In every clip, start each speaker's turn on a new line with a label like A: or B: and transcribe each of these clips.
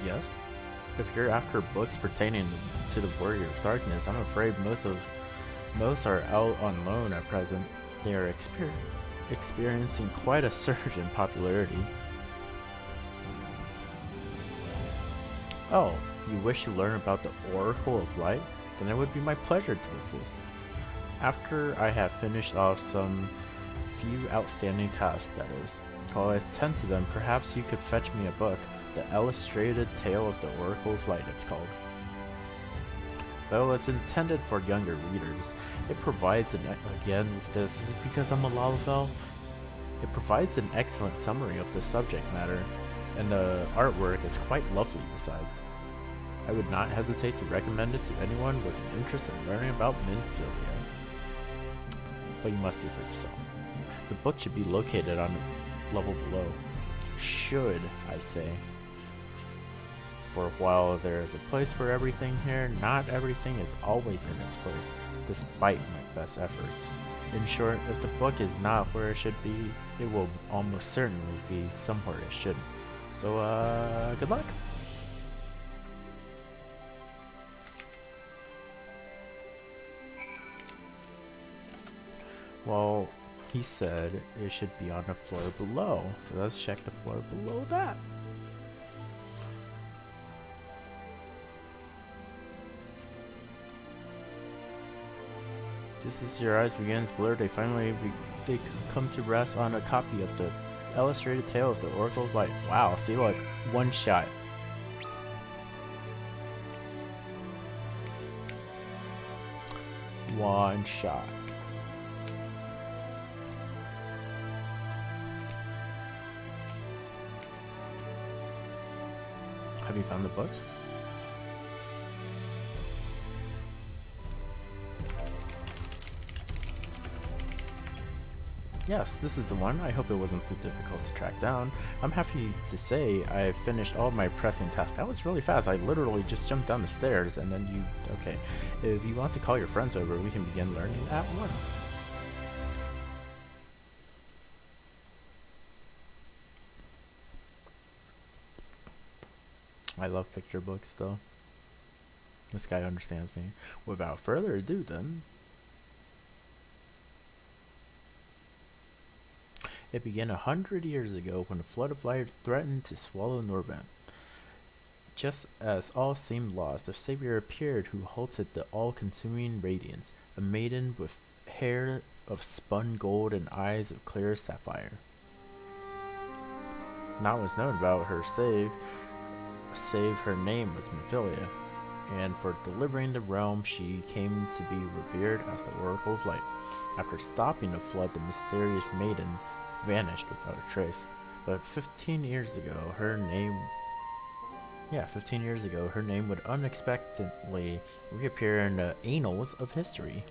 A: Yes? If you're after books pertaining to the Warrior of Darkness, I'm afraid most are out on loan at present. They are experiencing quite a surge in popularity. Oh, you wish to learn about the Oracle of Light? Then it would be my pleasure to assist. After I have finished off some few outstanding tasks, that is. While I attend to them, perhaps you could fetch me a book. The Illustrated Tale of the Oracle of Light, it's called. Though it's intended for younger readers, it provides again with this, is it because I'm a Lalafell? It provides an excellent summary of the subject matter, and the artwork is quite lovely besides. I would not hesitate to recommend it to anyone with an interest in learning about Minfilia. But you must see for yourself. The book should be located on the level below. Should, I say. For while there is a place for everything here, not everything is always in its place, despite my best efforts. In short, if the book is not where it should be, it will almost certainly be somewhere it shouldn't. So, good luck. Well, he said it should be on the floor below, so let's check the floor below that. Just as your eyes begin to blur, they come to rest on a copy of the Illustrated Tale of the Oracle of Light. Wow, see, like, one shot. One shot. Have you found the book? Yes, this is the one. I hope it wasn't too difficult to track down. I'm happy to say I finished all my pressing tasks. That was really fast. I literally just jumped down the stairs and then you... Okay. If you want to call your friends over, we can begin learning at once. I love picture books, though. This guy understands me. Without further ado, then... It began 100 years ago when a flood of light threatened to swallow Norbent. Just as all seemed lost, a savior appeared who halted the all-consuming radiance, a maiden with hair of spun gold and eyes of clear sapphire. Naught was known about her save her name was Minfilia, and for delivering the realm she came to be revered as the Oracle of Light. After stopping the flood, the mysterious maiden vanished without a trace. But 15 years ago, her name would unexpectedly reappear in the annals of history.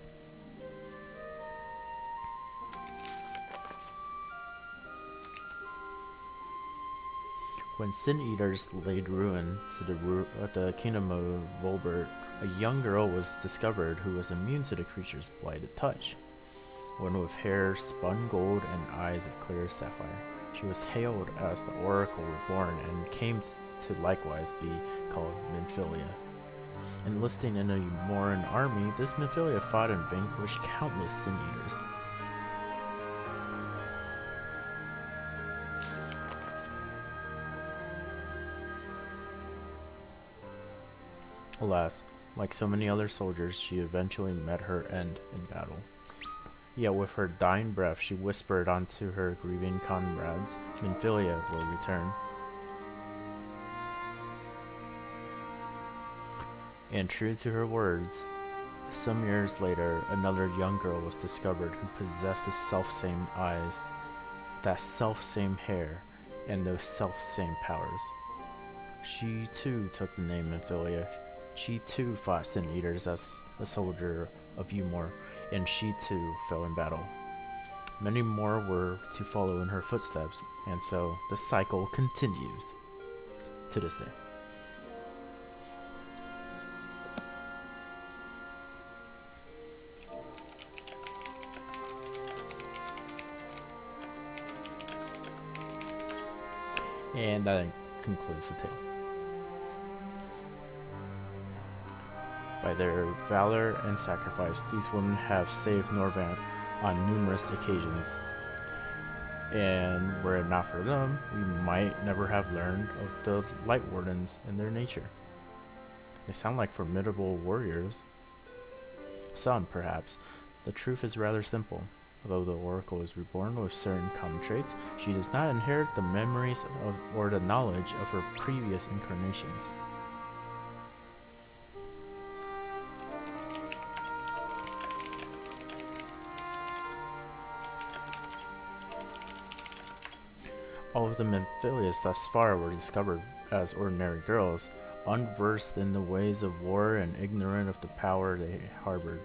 A: When Sin Eaters laid ruin to the kingdom of Volbert, a young girl was discovered who was immune to the creature's blighted touch. One with hair spun gold and eyes of clear sapphire. She was hailed as the Oracle Reborn and came to likewise be called Minfilia. Enlisting in a Moran army, this Minfilia fought and vanquished countless Sin Eaters. Alas, like so many other soldiers, she eventually met her end in battle. Yet with her dying breath, she whispered onto her grieving comrades, Minfilia will return. And true to her words, some years later, another young girl was discovered who possessed the self-same eyes, that self-same hair, and those self-same powers. She too took the name Minfilia. She too fought Sin Eaters as a soldier of Umor, and she too fell in battle. Many more were to follow in her footsteps, and so the cycle continues to this day. And that concludes the tale. By their valor and sacrifice, these women have saved Norvant on numerous occasions. And were it not for them, we might never have learned of the Light Wardens and their nature. They sound like formidable warriors. Some, perhaps. The truth is rather simple. Although the Oracle is reborn with certain common traits, she does not inherit the memories or the knowledge of her previous incarnations. All of the Memphilius thus far were discovered as ordinary girls, unversed in the ways of war and ignorant of the power they harbored.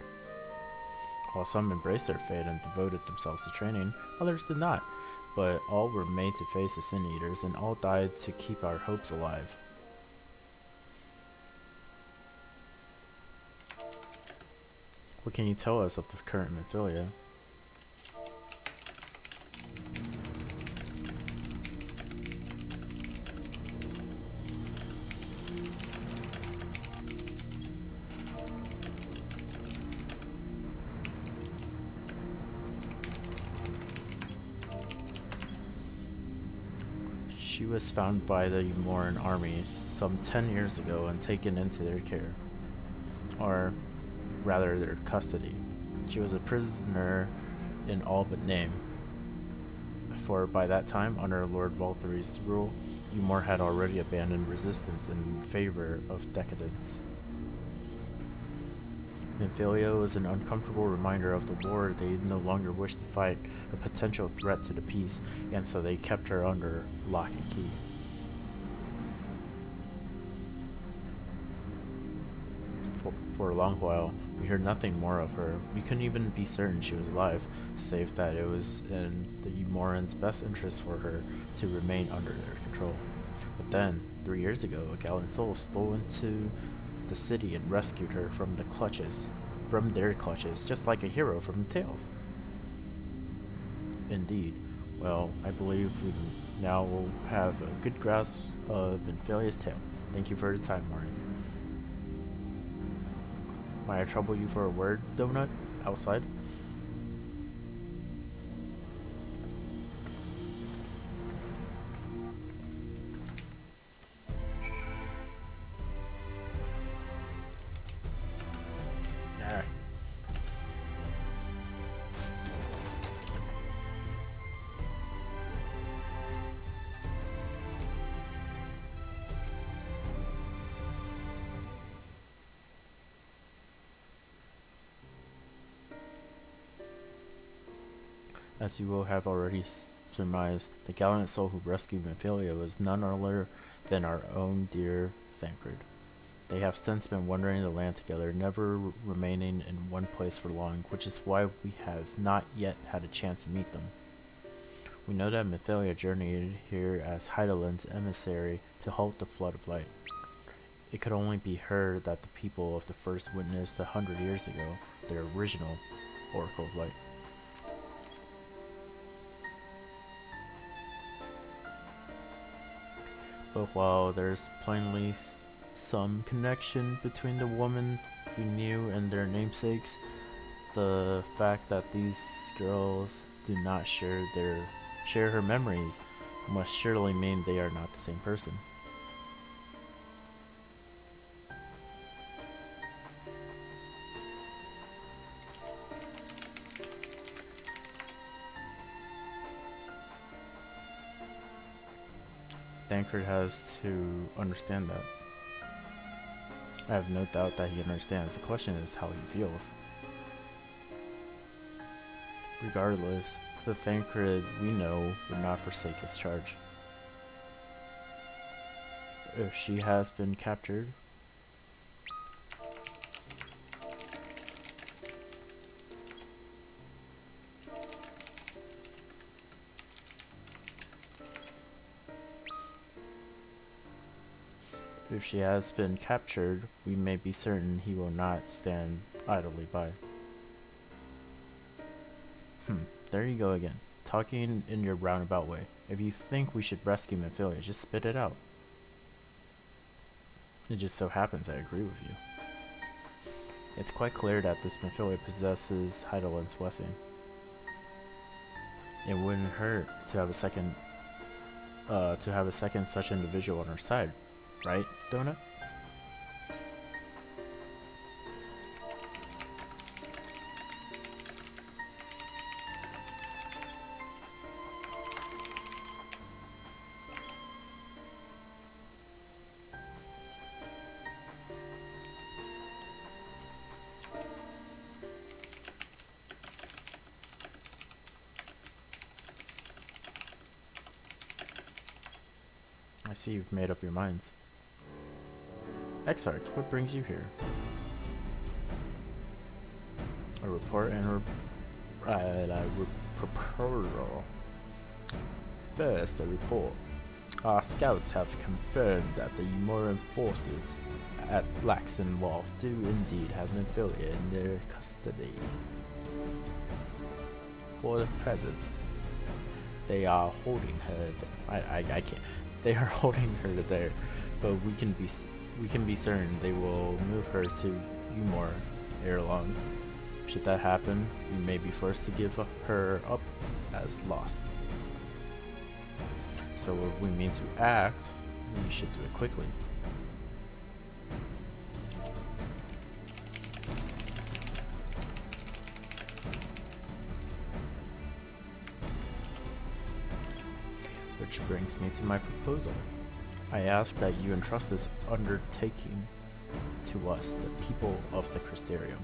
A: While some embraced their fate and devoted themselves to training, others did not, but all were made to face the Sin Eaters, and all died to keep our hopes alive. What can you tell us of the current Memphilia? She was found by the Umoran army some 10 years ago and taken into their care, or rather their custody. She was a prisoner in all but name, for by that time, under Lord Valthyri's rule, Umor had already abandoned resistance in favor of decadence. Memphilia was an uncomfortable reminder of the war they no longer wished to fight, a potential threat to the peace, and so they kept her under lock and key. For a long while, we heard nothing more of her. We couldn't even be certain she was alive, save that it was in the Umorans' best interest for her to remain under their control. But then, 3 years ago, a gallant soul stole into the city and rescued her from their clutches, just like a hero from the tales. Indeed. Well, I believe we now will have a good grasp of Menphilia's tale. Thank you for your time, Martin. Might I trouble you for a word, Donut? Outside? Nah. As you will have already surmised, the gallant soul who rescued Memphilia was none other than our own dear Thancred. They have since been wandering the land together, never remaining in one place for long, which is why we have not yet had a chance to meet them. We know that Memphilia journeyed here as Heidelin's emissary to halt the flood of light. It could only be her that the people of the first witnessed 100 years ago, their original Oracle of Light. But while there's plainly some connection between the woman we knew and their namesakes, the fact that these girls do not share her memories must surely mean they are not the same person. Thancred has to understand that. I have no doubt that he understands. The question is how he feels. Regardless, the Thancred we know would not forsake his charge. If she has been captured, we may be certain he will not stand idly by. There you go again, talking in your roundabout way. If you think we should rescue Memphilia, just spit it out. It just so happens I agree with you. It's quite clear that this Mephilia possesses Heidelberg's blessing. It wouldn't hurt to have a second such individual on our side, right, Donut? I see you've made up your minds. Exarch, what brings you here? A report and proposal. First, a report. Our scouts have confirmed that the Umoran forces at Laxenwolf do indeed have Mephilia in their custody. For the present, they are holding her. I can't. They are holding her there, but we can be certain they will move her to Umor ere long. Should that happen, we may be forced to give her up as lost. So if we mean to act, we should do it quickly. Which brings me to my proposal. I ask that you entrust this undertaking to us, the people of the Crystarium.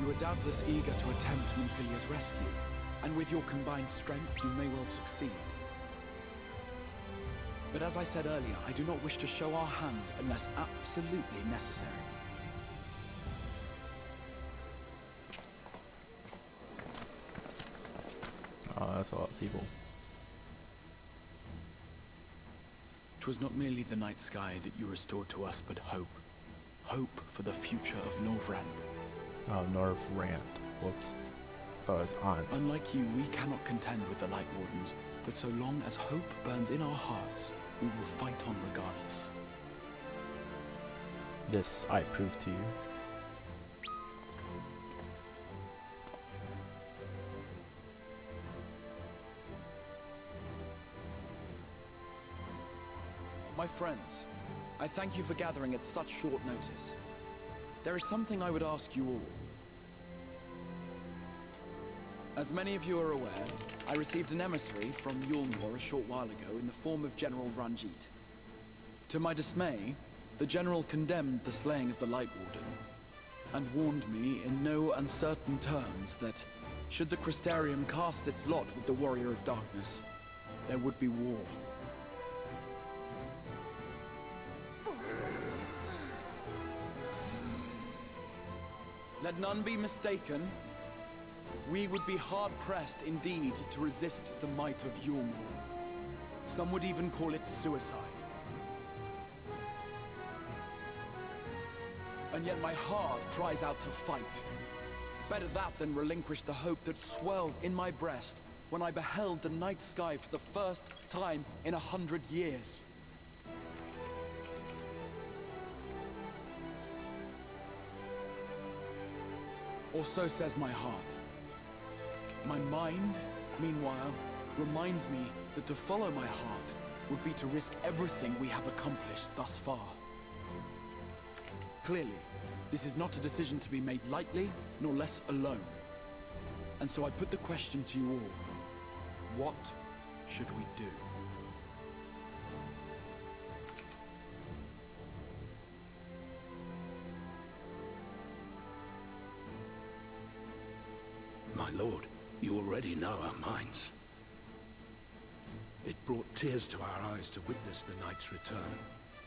B: You are doubtless eager to attempt Mumphilia's rescue, and with your combined strength, you may well succeed. But as I said earlier, I do not wish to show our hand unless absolutely necessary.
A: Oh, that's a lot of people.
B: 'Twas not merely the night sky that you restored to us, but hope. Hope for the future of Norvrand.
A: Oh, Norvrand. Whoops. Thought it was Aunt.
B: Unlike you, we cannot contend with the Light Wardens, but so long as hope burns in our hearts, we will fight on regardless.
A: This I prove to you.
B: My friends, I thank you for gathering at such short notice. There is something I would ask you all. As many of you are aware, I received an emissary from Yulmor a short while ago in the form of General Ranjit. To my dismay, the General condemned the slaying of the Light Warden, and warned me in no uncertain terms that, should the Crystarium cast its lot with the Warrior of Darkness, there would be war. Let none be mistaken. We would be hard-pressed indeed to resist the might of Yulmor. Some would even call it suicide. And yet my heart cries out to fight. Better that than relinquish the hope that swelled in my breast when I beheld the night sky for the first time in 100 years. Or so says my heart. My mind, meanwhile, reminds me that to follow my heart would be to risk everything we have accomplished thus far. Clearly, this is not a decision to be made lightly, nor less alone. And so I put the question to you all. What should we do?
C: My lord, you already know our minds. It brought tears to our eyes to witness the knight's return.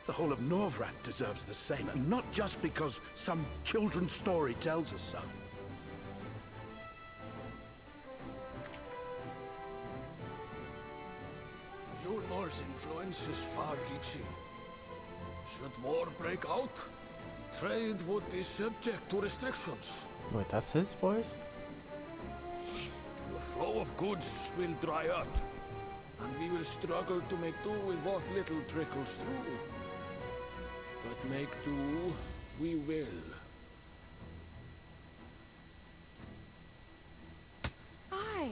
C: The whole of Norvrand deserves the same, and not just because some children's story tells us so.
D: Yulnor's influence is far-reaching. Should war break out, trade would be subject to restrictions.
A: Wait, that's his voice?
D: The flow of goods will dry up, and we will struggle to make do with what little trickles through. But make do, we will.
E: Aye,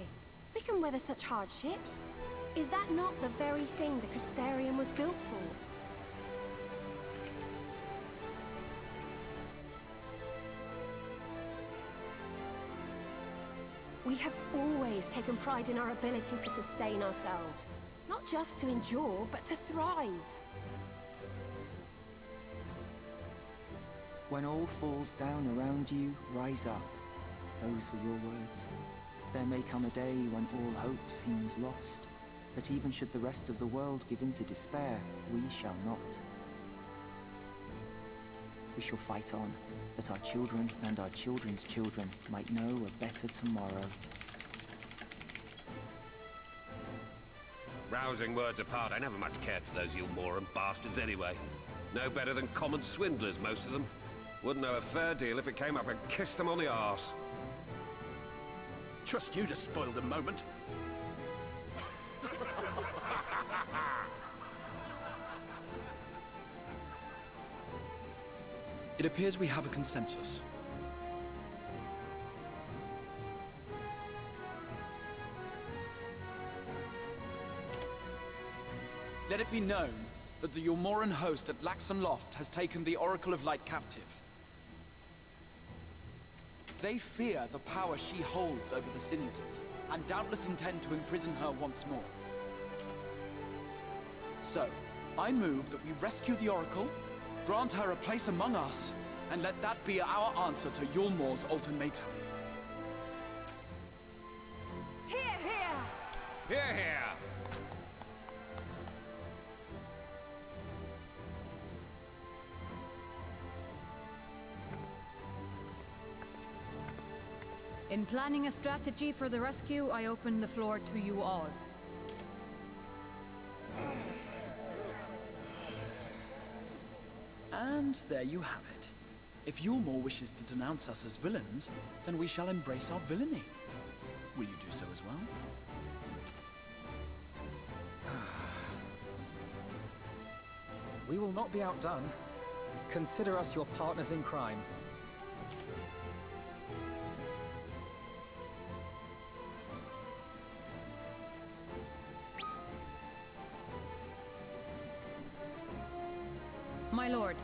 E: we can weather such hardships. Is that not the very thing the Crystarium was built for? We have always taken pride in our ability to sustain ourselves. Not just to endure, but to thrive.
F: When all falls down around you, rise up. Those were your words. There may come a day when all hope seems lost, but even should the rest of the world give in to despair, we shall not. We shall fight on, that our children and our children's children might know a better tomorrow.
G: Rousing words apart, I never much cared for those Yulmoran bastards anyway. No better than common swindlers, most of them. Wouldn't know a fair deal if it came up and kissed them on the arse.
C: Trust you to spoil the moment.
B: It appears we have a consensus. Let it be known that the Yulmoran host at Laxon Loft has taken the Oracle of Light captive. They fear the power she holds over the Sinuters, and doubtless intend to imprison her once more. So, I move that we rescue the Oracle, grant her a place among us, and let that be our answer to Yulmor's ultimatum.
E: Hear, hear!
G: Hear, hear!
H: In planning a strategy for the rescue, I open the floor to you all.
B: And there you have it. If Yulmor wishes to denounce us as villains, then we shall embrace our villainy. Will you do so as well?
I: We will not be outdone. Consider us your partners in crime.
H: My lord,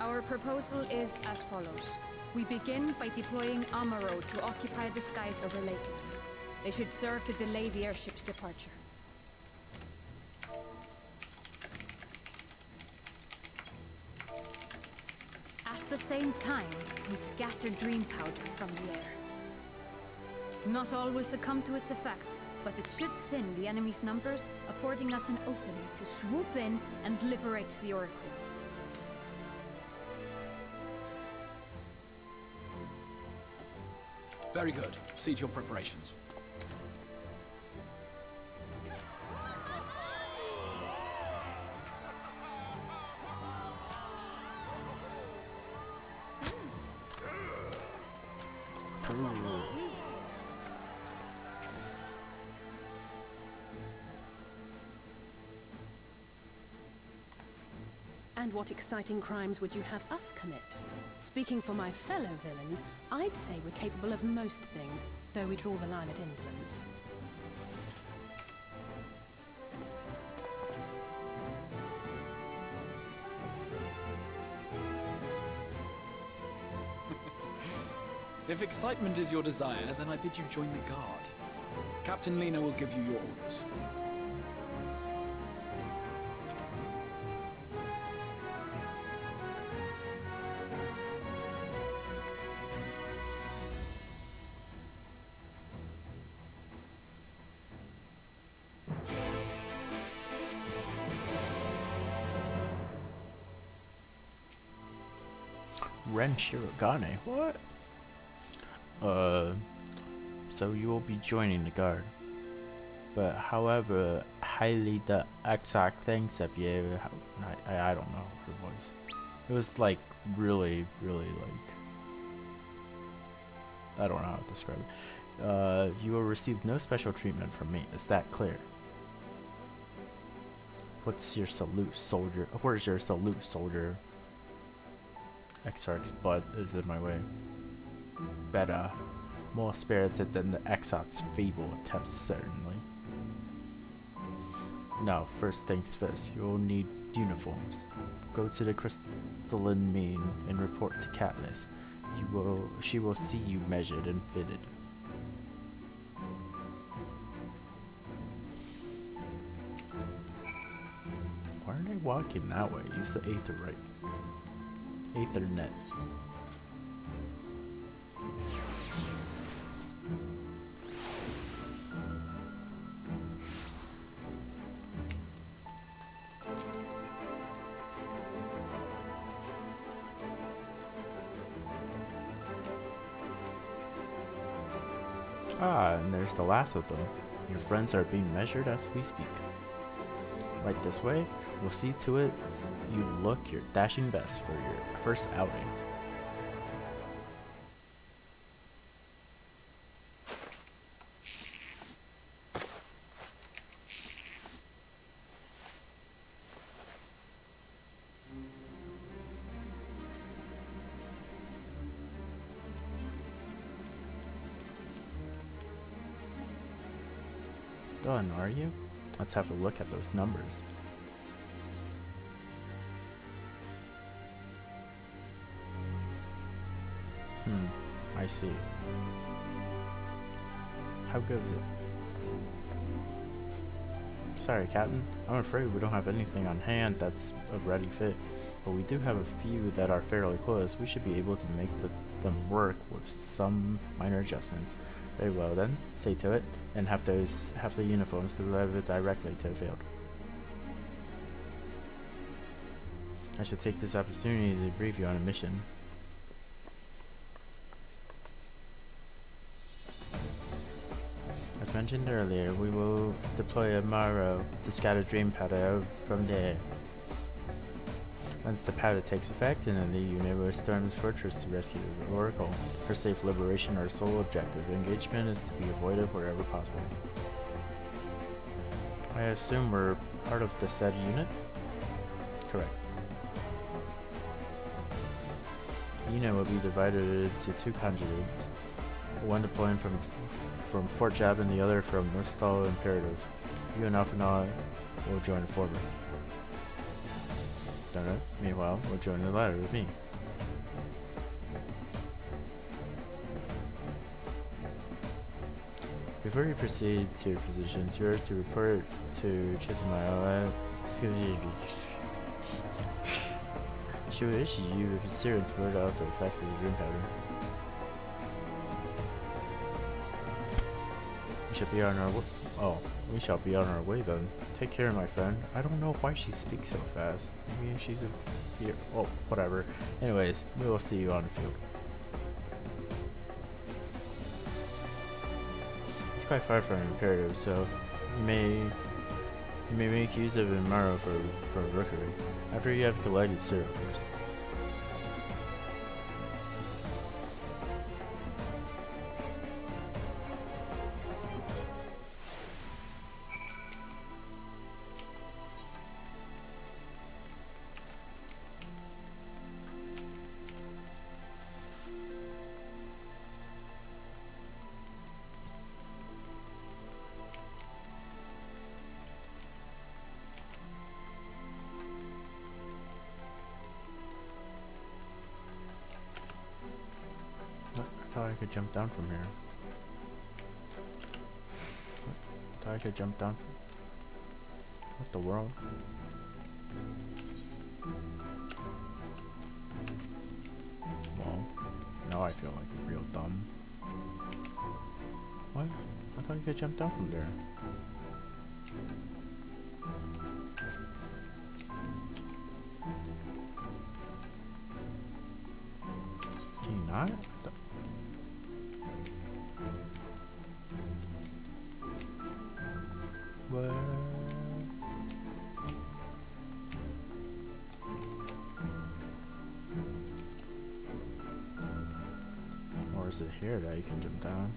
H: our proposal is as follows. We begin by deploying Amaro to occupy the skies over Lake. They should serve to delay the airship's departure. At the same time, we scatter dream powder from the air. Not all will succumb to its effects, but it should thin the enemy's numbers, affording us an opening to swoop in and liberate the Oracle.
B: Very good. Proceed your preparations.
J: And what exciting crimes would you have us commit? Speaking for my fellow villains, I'd say we're capable of most things, though we draw the line at indolence.
B: If excitement is your desire, then I bid you join the guard. Captain Lena will give you your orders.
A: Ren Shirogane, what? So you will be joining the guard. But however highly the exact things of you, I don't know her voice. It was like really like, I don't know how to describe it. You will receive no special treatment from me. Is that clear? What's your salute, soldier? Where's your salute, soldier? Exarch's butt is in my way. Better. More spirited than the Exarch's feeble attempts, certainly. Now, first things first, you will need uniforms. Go to the crystalline mean and report to Katniss. She will see you measured and fitted. Why are they walking that way? Use the Aether right. Aethernet. Ah, and there's the last of them. Your friends are being measured as we speak. Right this way, we'll see to it you look your dashing best for your first outing. Done, are you? Let's have a look at those numbers. I see. How goes it? Sorry, Captain. I'm afraid we don't have anything on hand that's a ready fit, but we do have a few that are fairly close. We should be able to make them work with some minor adjustments. Very well then, see to it, and have the uniforms delivered directly to the field. I should take this opportunity to brief you on a mission. As mentioned earlier, we will deploy a Marrow to scatter dream powder from there. Once the powder takes effect, an elite unit will storm the fortress to rescue the Oracle. Her safe liberation, our sole objective. Engagement is to be avoided wherever possible. I assume we're part of the said unit? Correct. The unit will be divided into two conjugates. One deploying from Fort Jab and the other from Nostal Imperative. You and Alphanal will join the former. Donut, meanwhile, will join the latter with me. Before you proceed to your positions, you are to report to Chismail. She will issue you with a serum to ward out the effects of the dream powder. We shall be on our we shall be on our way then. Take care, my friend. I don't know why she speaks so fast. Maybe she's a oh, whatever. Anyways, we will see you on the field. It's quite far from Imperative, so you may make use of Imaro for rookery after you have collected syrup first. I thought I could jump down from here. I thought I could jump down. What the world? Well, now I feel like a real dumb. What? I thought you could jump down from there. Can you not? it here that you can jump down?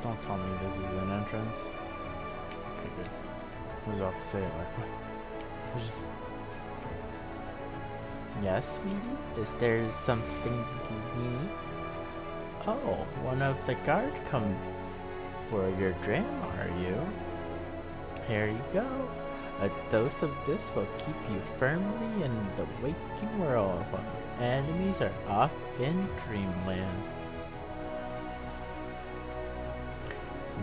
A: Don't tell me this is an entrance. Okay, good. I was about to say, like, what? Just... Yes, sweetie? Is there something you need? Oh, one of the guard come for your dram, are you? Here you go. A dose of this will keep you firmly in the waking world while your enemies are off in dreamland.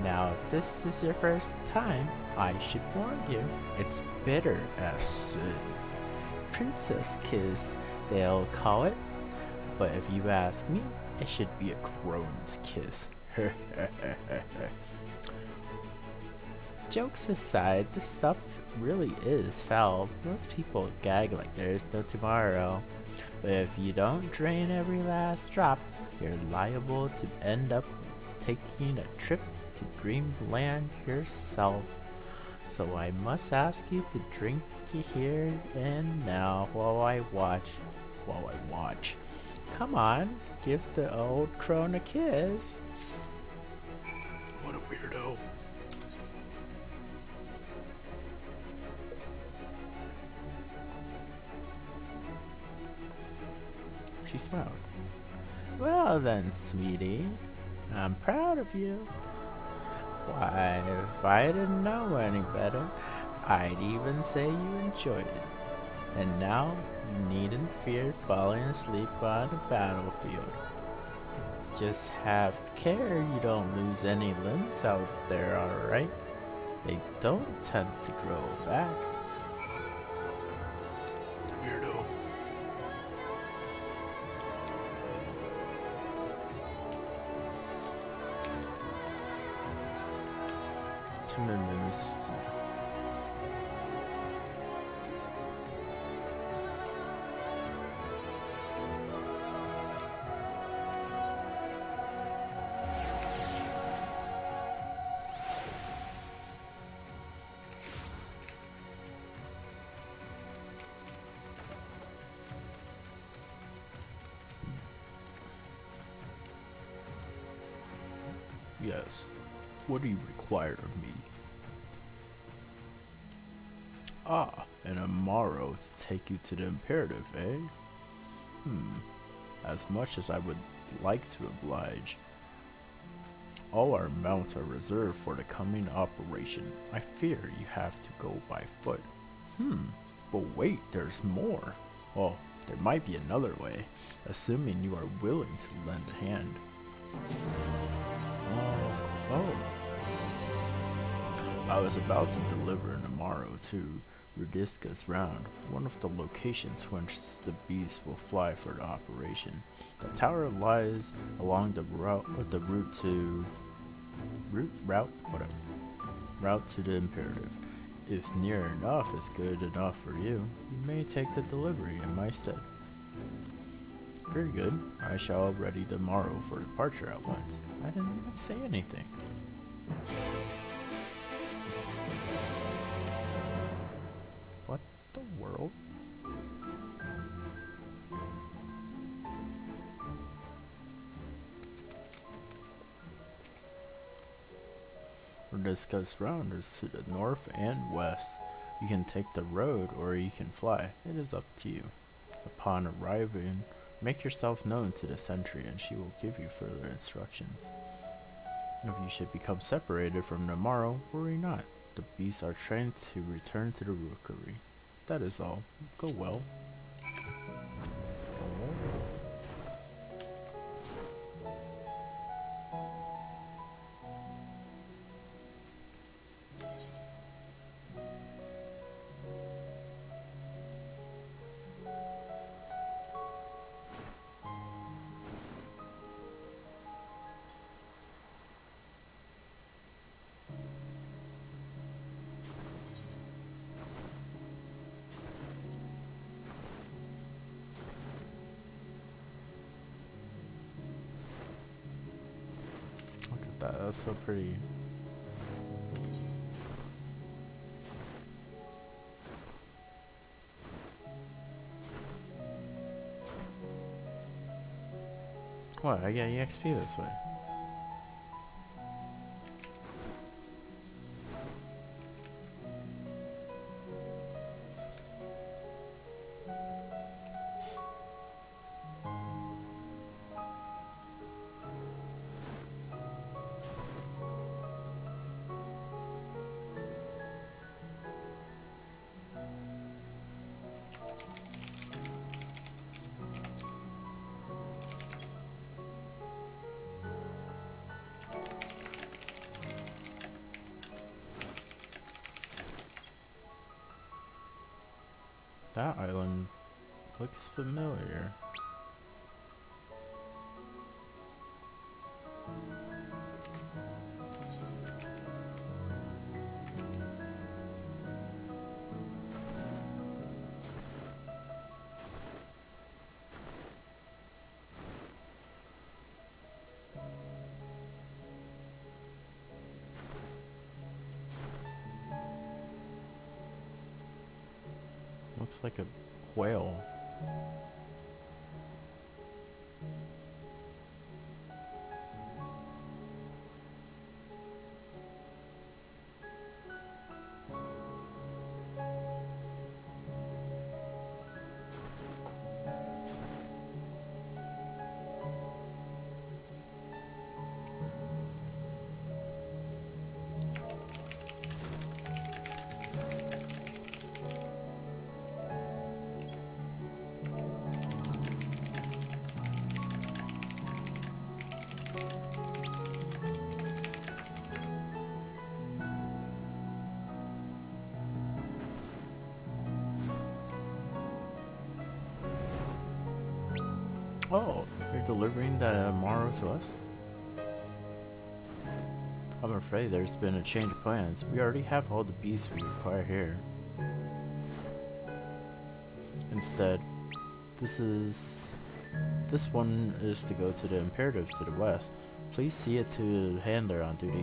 A: Now, if this is your first time, I should warn you, it's bitter as sin. Princess kiss, they'll call it. But if you ask me, it should be a crone's kiss. Jokes aside, this stuff really is foul. Most people gag like there's no tomorrow. But if you don't drain every last drop, you're liable to end up taking a trip to dreamland yourself. So I must ask you to drink here and now while I watch. Come on, give the old crone a kiss.
C: What a weirdo.
A: She smiled. Well then, sweetie, I'm proud of you. Why, if I didn't know any better, I'd even say you enjoyed it. And now, you needn't fear falling asleep on the battlefield. Just have care you don't lose any limbs out there, alright? They don't tend to grow back.
C: Weirdo.
A: Yes. What do you require of me? Ah, and tomorrow to take you to the Imperative, eh? As much as I would like to oblige, all our mounts are reserved for the coming operation. I fear you have to go by foot. But wait, there's more. Well, there might be another way, assuming you are willing to lend a hand. Oh. I was about to deliver tomorrow to Rudiska's round, one of the locations whence the beast will fly for the operation. The tower lies along the route to the Imperative. If near enough is good enough for you, you may take the delivery in my stead. Very good. I shall be ready tomorrow for departure at once. I didn't even say anything. What the world? Rudiska's round is to the north and west. You can take the road or you can fly. It is up to you. Upon arriving, make yourself known to the sentry and she will give you further instructions. If you should become separated from tomorrow, worry not. The beasts are trained to return to the rookery. That is all. Go well. That's so pretty. What? I get EXP this way. That island looks familiar. Looks like a whale. Oh, you're delivering the Morrow to us? I'm afraid there's been a change of plans. We already have all the beasts we require here. Instead, this one is to go to the Imperative to the west. Please see it to the handler on duty.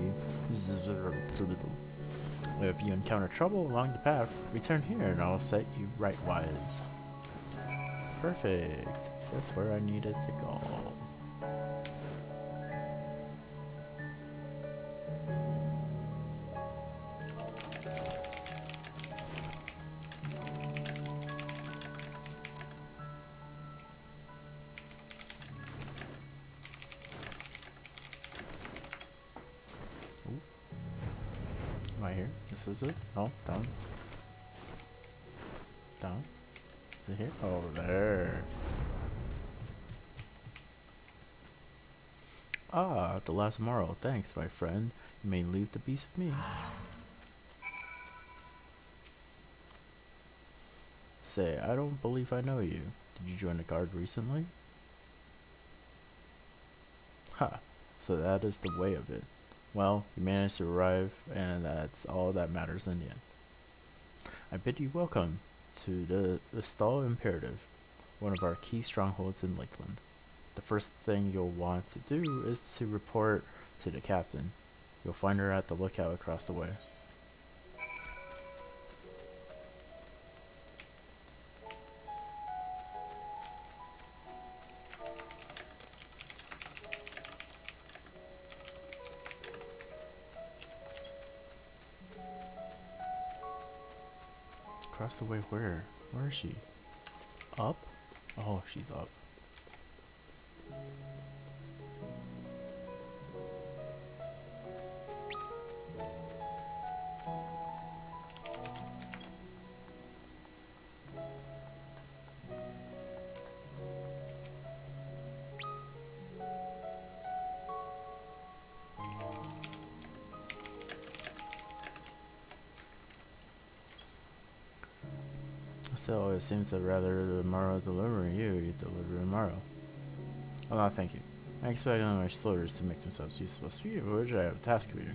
A: If you encounter trouble along the path, return here and I'll set you right wise. Perfect. Just where I needed to go. Ooh. Am I here? This is it? No, down. Down. Is it here? Oh, there. Ah, the last Morrow. Thanks, my friend. You may leave the beast with me. Say, I don't believe I know you. Did you join the guard recently? Ha, so that is the way of it. Well, you managed to arrive, and that's all that matters in the end. I bid you welcome to the Stall Imperative, one of our key strongholds in Lakeland. The first thing you'll want to do is to report to the captain. You'll find her at the lookout across the way. Across the way where? Where is she? Up? Oh, she's up. Still, it seems that rather than Morrow delivering you deliver Morrow. Oh no, thank you. I expect none of my soldiers to make themselves useful. Speaking of which, I have a task for you.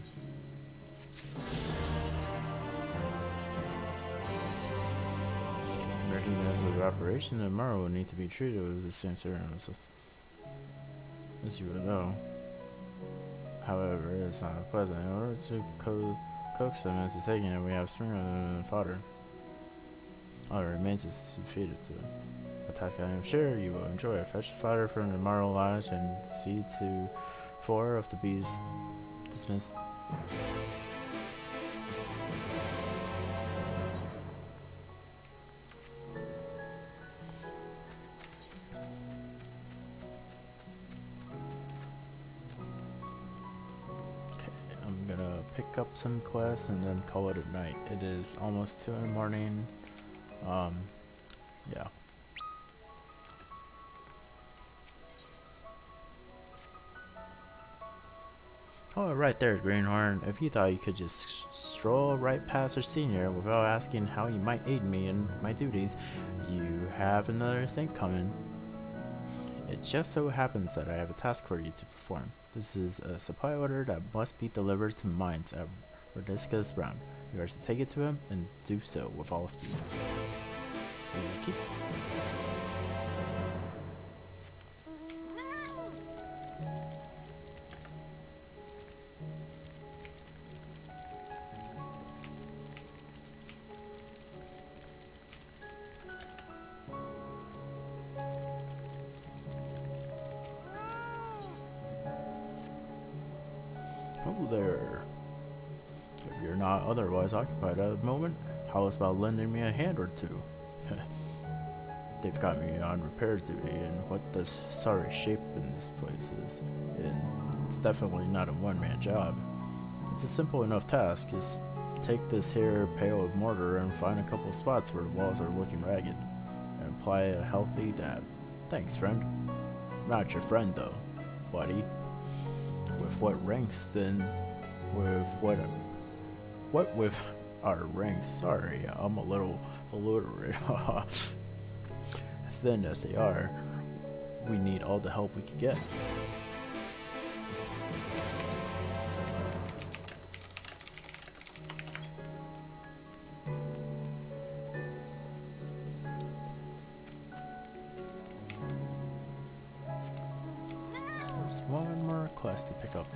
A: Recognizing the operation, the Morrow will need to be treated with the same seriousness as you would know. However, it is not pleasant. In order to coax them into taking it, we have smeared them in fodder. All that remains is to feed it to them. A task I am sure you will enjoy. Fetch the fodder from the Marl Lodge and see to 4 of the bees. Dismiss. I'm gonna pick up some quests and then call it a night. It is almost 2 in the morning. Yeah. Oh, right there, Greenhorn. If you thought you could just stroll right past our senior without asking how you might aid me in my duties, you have another thing coming. It just so happens that I have a task for you to perform. This is a supply order that must be delivered to mines at Radisca's Brown. You are to take it to him and do so with all speed. Okay. Oh there. If you're not otherwise occupied at the moment, how about lending me a hand or two? They've got me on repairs duty, and what the sorry shape in this place is. And it's definitely not a one-man job. It's a simple enough task. Just take this here pail of mortar and find a couple spots where the walls are looking ragged, and apply a healthy dab. Thanks, friend. Not your friend, though, buddy. With what ranks, then? With what with our ranks? Sorry, I'm a little illiterate. Thin as they are, we need all the help we can get. There's one more quest to pick up.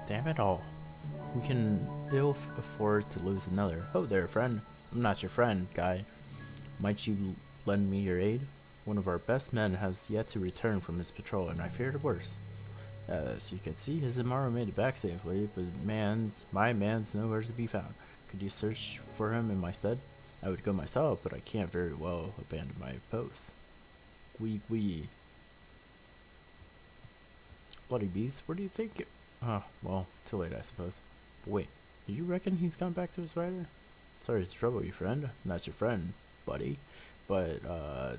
A: Damn it all. We can ill afford to lose another. Oh there, friend. I'm not your friend, guy. Might you lend me your aid? One of our best men has yet to return from his patrol, and I fear the worst. As you can see, his Imaro made it back safely, but my man's nowhere to be found. Could you search for him in my stead? I would go myself, but I can't very well abandon my post. Wee. Bloody beast, where do you think Oh, well, too late, I suppose. But wait, do you reckon he's gone back to his rider? Sorry to trouble you, friend. Not your friend, buddy. But,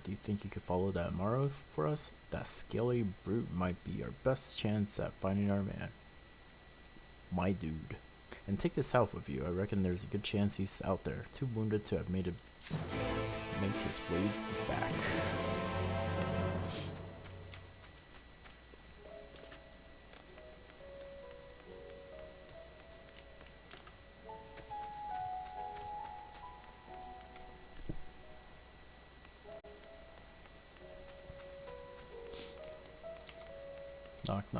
A: do you think you could follow that Morrow for us? That scaly brute might be our best chance at finding our man. My dude. And take this south with you. I reckon there's a good chance he's out there, too wounded to have make his way back. Knock, knock.